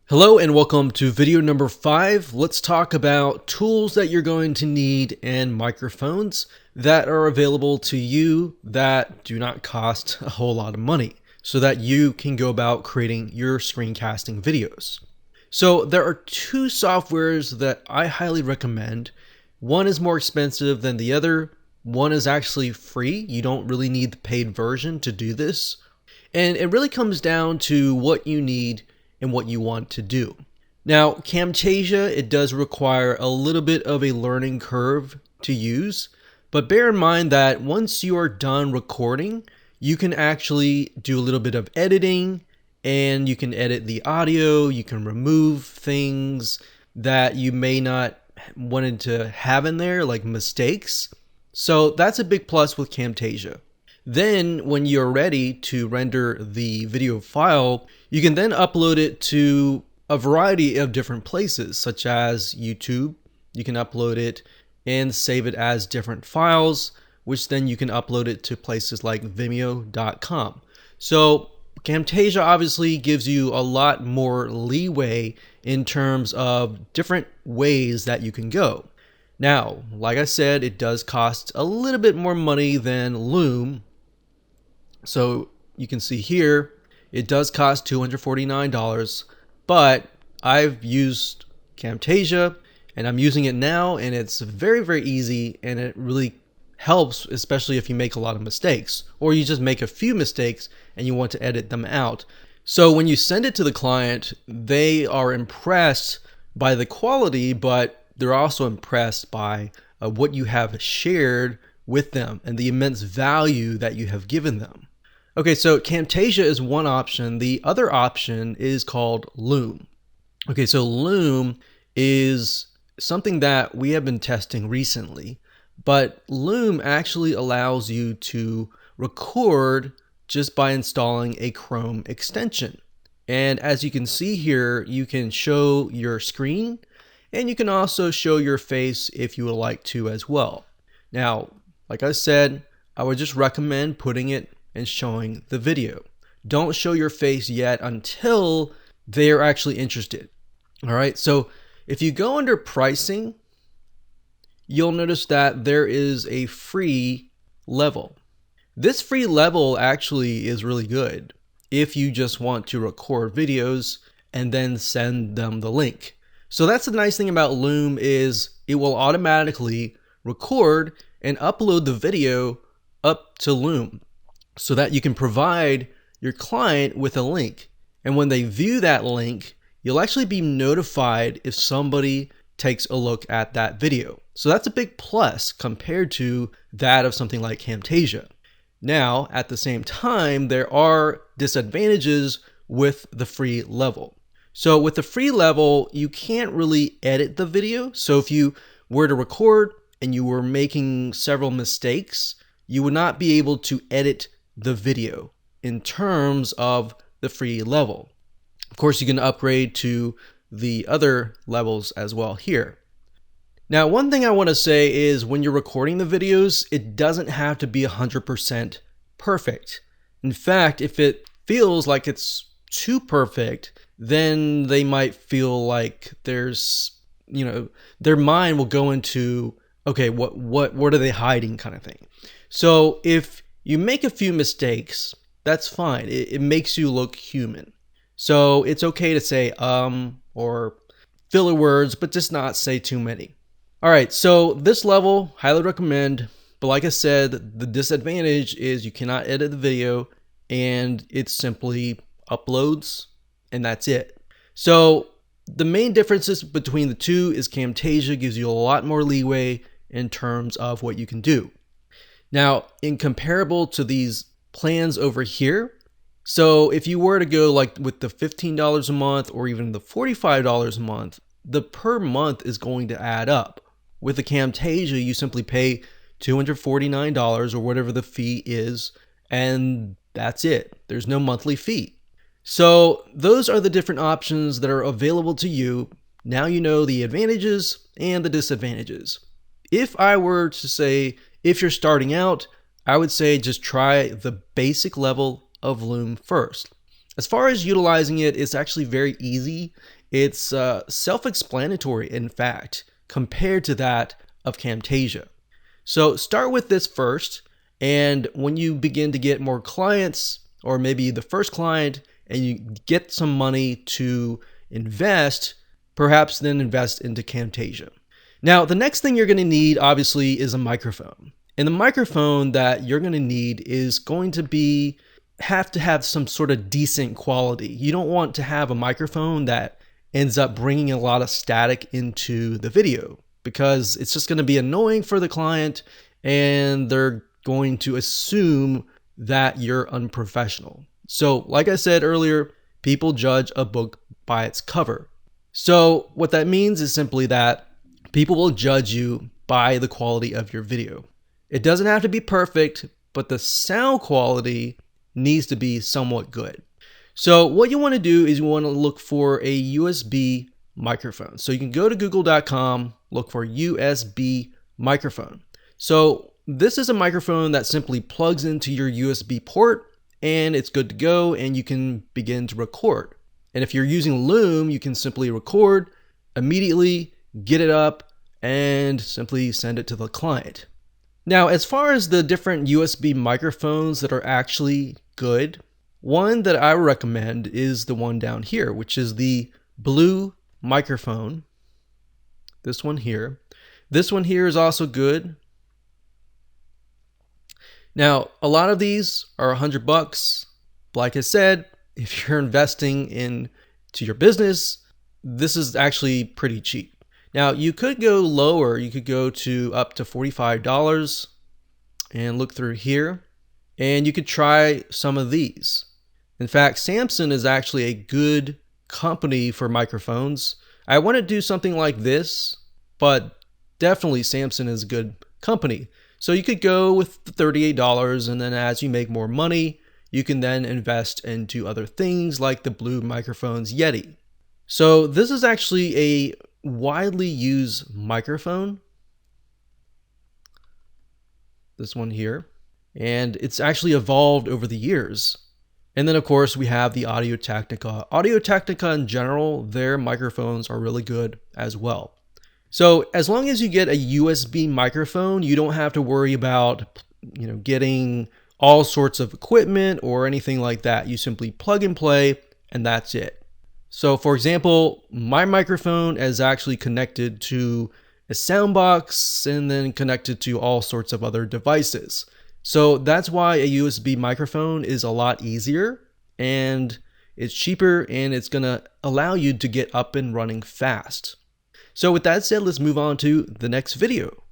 Hello and welcome to video number 5. Let's talk about tools that you're going to need and microphones that are available to you that do not cost a whole lot of money so that you can go about creating your screencasting videos. So there are two softwares that I highly recommend. One is more expensive than the other. One is actually free. You don't really need the paid version to do this. And it really comes down to what you need and what you want to do. Now, Camtasia, it does require a little bit of a learning curve to use, but bear in mind that once you are done recording, you can actually do a little bit of editing and you can edit the audio, you can remove things that you may not wanted to have in there, like mistakes. So that's a big plus with Camtasia. Then when you're ready to render the video file, you can then upload it to a variety of different places, such as YouTube. You can upload it and save it as different files, which then you can upload it to places like Vimeo.com. So Camtasia obviously gives you a lot more leeway in terms of different ways that you can go. Now, like I said, it does cost a little bit more money than Loom. So you can see here, it does cost $249, but I've used Camtasia and I'm using it now, and it's very, very easy, and it really helps, especially if you make a lot of mistakes or you just make a few mistakes and you want to edit them out. So when you send it to the client, they are impressed by the quality, but they're also impressed by what you have shared with them and the immense value that you have given them. Okay, so Camtasia is one option. The other option is called Loom. Okay, so Loom is something that we have been testing recently, but Loom actually allows you to record just by installing a Chrome extension. And as you can see here, you can show your screen and you can also show your face if you would like to as well. Now, like I said, I would just recommend putting it and showing the video. Don't show your face yet until they're actually interested. All right, so if you go under pricing, you'll notice that there is a free level. This free level actually is really good if you just want to record videos and then send them the link. So that's the nice thing about Loom, is it will automatically record and upload the video up to Loom, so that you can provide your client with a link. And when they view that link, you'll actually be notified if somebody takes a look at that video. So that's a big plus compared to that of something like Camtasia. Now, at the same time, there are disadvantages with the free level. So with the free level, you can't really edit the video. So if you were to record and you were making several mistakes, you would not be able to edit the video in terms of the free level. Of course, you can upgrade to the other levels as well here. Now, one thing I want to say is when you're recording the videos, it doesn't have to be 100% perfect. In fact, if it feels like it's too perfect, then they might feel like there's, their mind will go into, okay, what are they hiding kind of thing. So if you make a few mistakes, that's fine. It makes you look human. So it's okay to say or filler words, but just not say too many. All right, so this level, highly recommend. But like I said, the disadvantage is you cannot edit the video, and it simply uploads, and that's it. So the main differences between the two is Camtasia gives you a lot more leeway in terms of what you can do. Now, in comparable to these plans over here, so if you were to go like with the $15 a month or even the $45 a month, the per month is going to add up. With the Camtasia, you simply pay $249 or whatever the fee is, and that's it. There's no monthly fee. So those are the different options that are available to you. Now you know the advantages and the disadvantages. If I were to say, if you're starting out, I would say just try the basic level of Loom first. As far as utilizing it, it's actually very easy. It's self-explanatory, in fact, compared to that of Camtasia. So start with this first, and when you begin to get more clients, or maybe the first client, and you get some money to invest, perhaps then invest into Camtasia. Now, the next thing you're going to need, obviously, is a microphone. And the microphone that you're going to need is going to have to have some sort of decent quality. You don't want to have a microphone that ends up bringing a lot of static into the video, because it's just going to be annoying for the client and they're going to assume that you're unprofessional. So like I said earlier, people judge a book by its cover. So what that means is simply that people will judge you by the quality of your video. It doesn't have to be perfect, but the sound quality needs to be somewhat good. So what you want to do is you want to look for a USB microphone. So you can go to google.com, look for USB microphone. So this is a microphone that simply plugs into your USB port and it's good to go, and you can begin to record. And if you're using Loom, you can simply record immediately, get it up, and simply send it to the client. Now, as far as the different USB microphones that are actually good, one that I recommend is the one down here, which is the Blue microphone. This one here. This one here is also good. Now, a lot of these are $100. Like I said, if you're investing into your business, this is actually pretty cheap. Now, you could go lower. You could go to up to $45 and look through here, and you could try some of these. In fact, Samson is actually a good company for microphones. I want to do something like this, but definitely Samson is a good company. So you could go with the $38, and then as you make more money, you can then invest into other things like the Blue Microphones Yeti. So this is actually a widely used microphone. This one here. And it's actually evolved over the years. And then of course we have the Audio-Technica. Audio-Technica in general, their microphones are really good as well. So as long as you get a USB microphone, you don't have to worry about, getting all sorts of equipment or anything like that. You simply plug and play, and that's it. So for example, my microphone is actually connected to a sound box and then connected to all sorts of other devices. So that's why a USB microphone is a lot easier, and it's cheaper, and it's gonna allow you to get up and running fast. So with that said, let's move on to the next video.